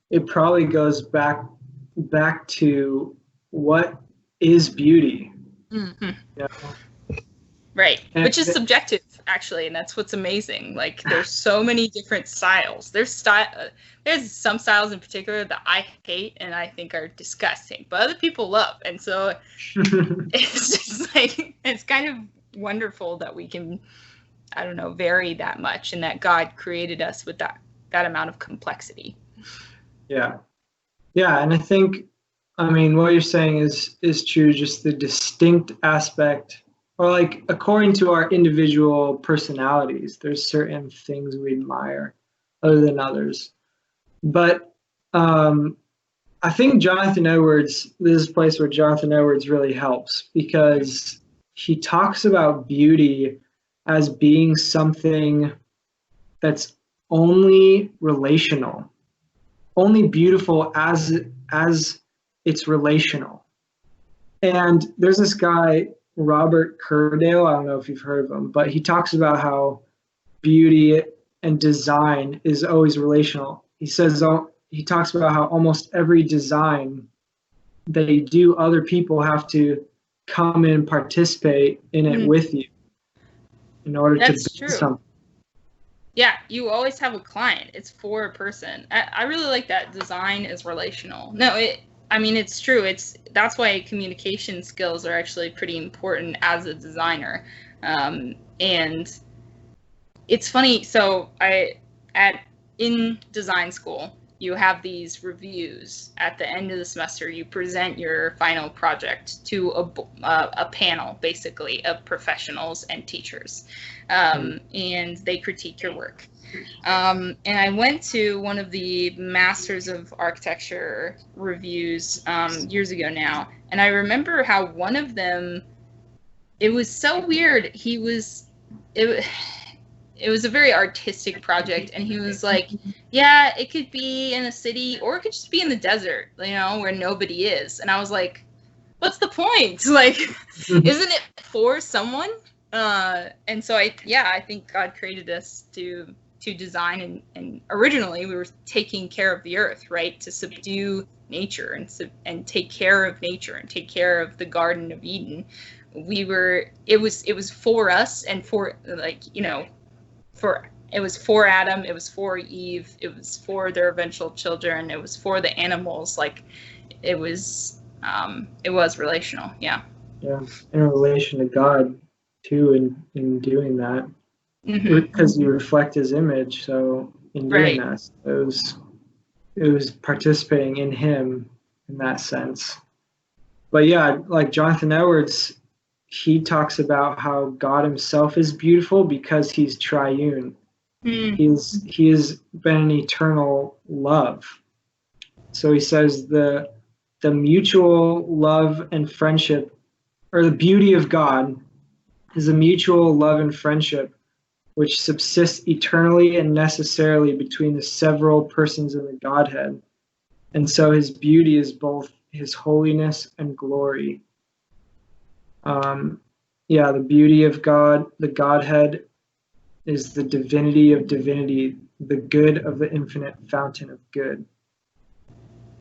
it probably goes back to what is beauty. Hmm. You know? Right, And which is subjective, actually, and that's what's amazing. Like, there's so many different styles. There's some styles in particular that I hate and I think are disgusting, but other people love, and so it's just like it's kind of wonderful that we can, I don't know, vary that much, and that God created us with that amount of complexity. yeah. Yeah, and I think, I mean, what you're saying is true, just the distinct aspect, or like according to our individual personalities, there's certain things we admire other than others. But I think Jonathan Edwards, this is a place where Jonathan Edwards really helps because he talks about beauty as being something that's only relational, only beautiful as it's relational. And there's this guy, Robert Curdale, I don't know if you've heard of him, but he talks about how beauty and design is always relational. He talks about how almost every design they do, other people have to come in and participate in it with you in order to That's build true. something. Yeah, you always have a client. It's for a person. I really like that. Design is relational. No, it's true. That's why communication skills are actually pretty important as a designer. And it's funny. So in design school, you have these reviews at the end of the semester. You present your final project to a panel, basically, of professionals and teachers, and they critique your work. And I went to one of the Masters of Architecture reviews years ago now, and I remember how one of them, it was so weird. It was a very artistic project, and he was like, yeah, it could be in a city or it could just be in the desert, where nobody is. And I was like, what's the point? Like, isn't it for someone? And so I think God created us to design, and originally we were taking care of the earth, right? To subdue nature and take care of nature and take care of the Garden of Eden. It was for us, and for, like, it was for Adam, it was for Eve, it was for their eventual children, it was for the animals. Like, it was relational. Yeah. Yeah, in relation to God too, in doing that, because you reflect His image. So in doing that, it was participating in Him in that sense. But yeah, like Jonathan Edwards, he talks about how God Himself is beautiful because He's triune. He has been an eternal love. So he says the mutual love and friendship, or the beauty of God, is a mutual love and friendship which subsists eternally and necessarily between the several persons in the Godhead. And so His beauty is both His holiness and glory. The beauty of God, the Godhead, is the divinity of divinity, the good of the infinite fountain of good.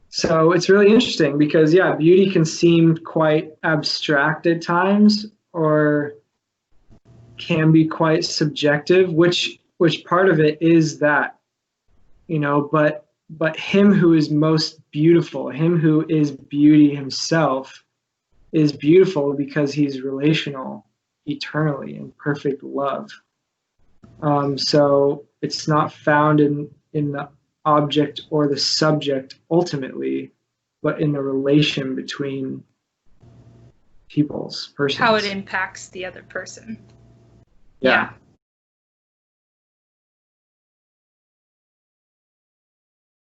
So it's really interesting because, beauty can seem quite abstract at times, or can be quite subjective, which part of it is that, but Him who is most beautiful, Him who is beauty Himself, is beautiful because He's relational eternally in perfect love. So it's not found in the object or the subject ultimately, but in the relation between persons. How it impacts the other person. Yeah.